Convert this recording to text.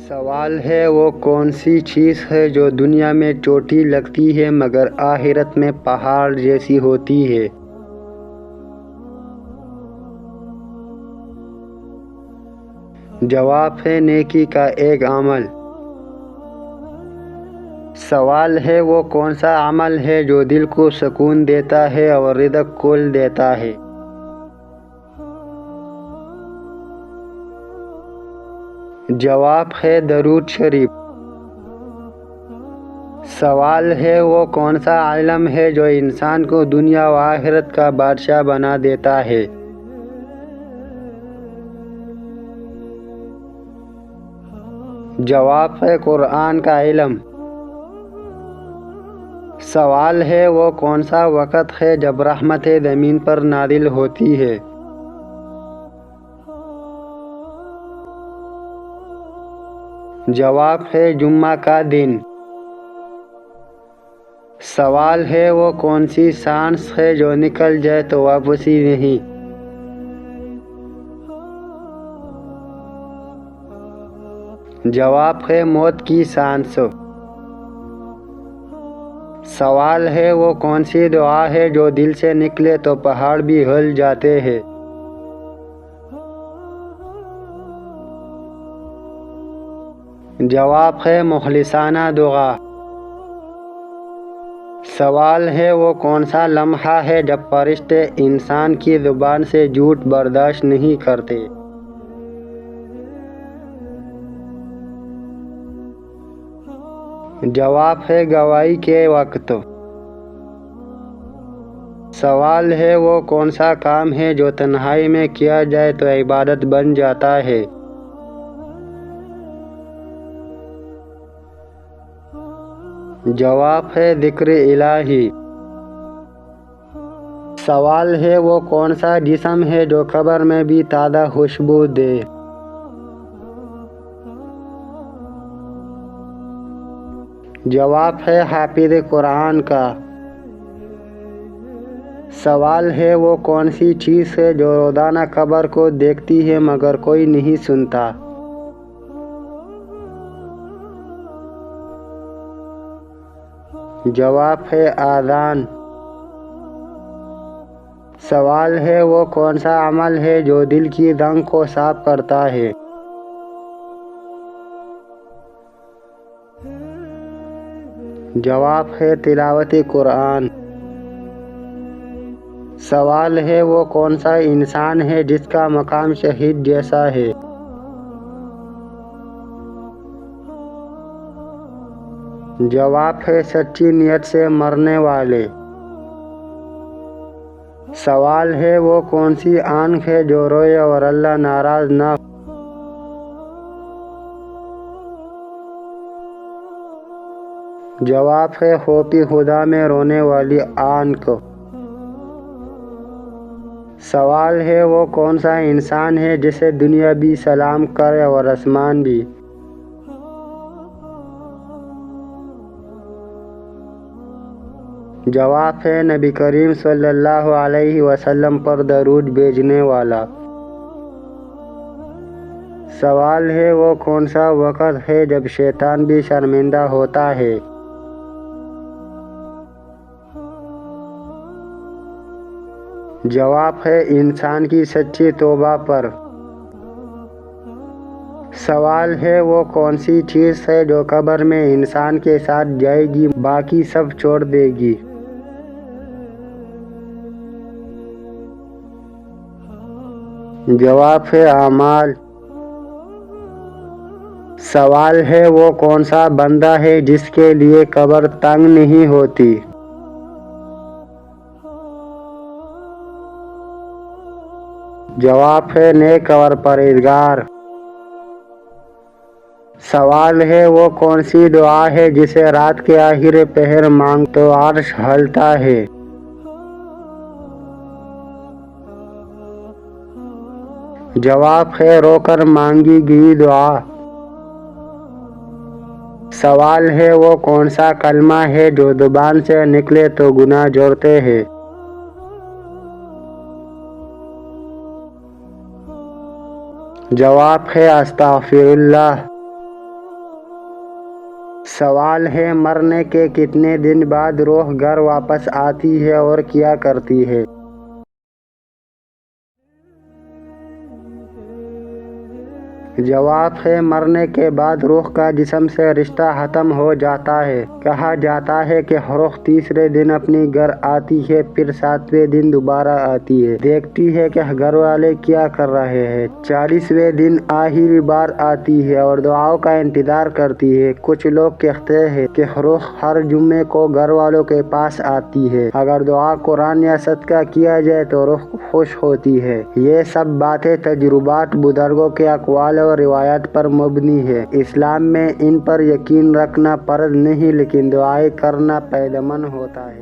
سوال ہے وہ کون سی چیز ہے جو دنیا میں چھوٹی لگتی ہے مگر آخرت میں پہاڑ جیسی ہوتی ہے؟ جواب ہے نیکی کا ایک عمل۔ سوال ہے وہ کون سا عمل ہے جو دل کو سکون دیتا ہے اور رزق کھول دیتا ہے؟ جواب ہے درود شریف۔ سوال ہے وہ کون سا علم ہے جو انسان کو دنیا و آخرت کا بادشاہ بنا دیتا ہے؟ جواب ہے قرآن کا علم۔ سوال ہے وہ کون سا وقت ہے جب رحمت زمین پر نازل ہوتی ہے؟ جواب ہے جمعہ کا دن۔ سوال ہے وہ کون سی سانس ہے جو نکل جائے تو واپسی نہیں؟ جواب ہے موت کی سانس۔ سوال ہے وہ کون سی دعا ہے جو دل سے نکلے تو پہاڑ بھی ہل جاتے ہیں؟ جواب ہے مخلصانہ دعا۔ سوال ہے وہ کون سا لمحہ ہے جب فرشتے انسان کی زبان سے جھوٹ برداشت نہیں کرتے؟ جواب ہے گواہی کے وقت۔ سوال ہے وہ کون سا کام ہے جو تنہائی میں کیا جائے تو عبادت بن جاتا ہے؟ جواب ہے ذکر الہی۔ سوال ہے وہ کون سا جسم ہے جو قبر میں بھی تازہ خوشبو دے؟ جواب ہے حافظ قرآن کا۔ سوال ہے وہ کون سی چیز ہے جو روزانہ قبر کو دیکھتی ہے مگر کوئی نہیں سنتا؟ جواب ہے آذان۔ سوال ہے وہ کون سا عمل ہے جو دل کی زنگ کو صاف کرتا ہے؟ جواب ہے تلاوت قرآن۔ سوال ہے وہ کون سا انسان ہے جس کا مقام شہید جیسا ہے؟ جواب ہے سچی نیت سے مرنے والے۔ سوال ہے وہ کون سی آنکھ ہے جو روئے اور اللہ ناراض نہ ہو؟ جواب ہے خوف خدا میں رونے والی آنکھ۔ سوال ہے وہ کون سا انسان ہے جسے دنیا بھی سلام کرے اور آسمان بھی؟ جواب ہے نبی کریم صلی اللہ علیہ وسلم پر درود بھیجنے والا۔ سوال ہے وہ کون سا وقت ہے جب شیطان بھی شرمندہ ہوتا ہے؟ جواب ہے انسان کی سچی توبہ پر۔ سوال ہے وہ کون سی چیز ہے جو قبر میں انسان کے ساتھ جائے گی باقی سب چھوڑ دے گی؟ جواب ہے اعمال۔ سوال ہے وہ کون سا بندہ ہے جس کے لیے قبر تنگ نہیں ہوتی؟ جواب ہے نیک اور پرہیزگار۔ سوال ہے وہ کون سی دعا ہے جسے رات کے آخر پہر مانگ تو عرش ہلتا ہے؟ جواب ہے رو کر مانگی گئی دعا۔ سوال ہے وہ کون سا کلمہ ہے جو زبان سے نکلے تو گناہ جوڑتے ہیں؟ جواب ہے استغفر اللہ۔ سوال ہے مرنے کے کتنے دن بعد روح گھر واپس آتی ہے اور کیا کرتی ہے؟ جواب ہے مرنے کے بعد روح کا جسم سے رشتہ ختم ہو جاتا ہے۔ کہا جاتا ہے کہ روح تیسرے دن اپنی گھر آتی ہے، پھر 7ویں دن دوبارہ آتی ہے، دیکھتی ہے کہ گھر والے کیا کر رہے ہیں۔ 40ویں دن آخری بار آتی ہے اور دعاؤں کا انتظار کرتی ہے۔ کچھ لوگ کہتے ہیں کہ روح ہر جمعے کو گھر والوں کے پاس آتی ہے۔ اگر دعا، قرآن یا صدقہ کیا جائے تو روح خوش ہوتی ہے۔ یہ سب باتیں تجربات، بزرگوں کے اقوال اور روایات پر مبنی ہے۔ اسلام میں ان پر یقین رکھنا فرض نہیں، لیکن دعائیں کرنا فائدہ مند ہوتا ہے۔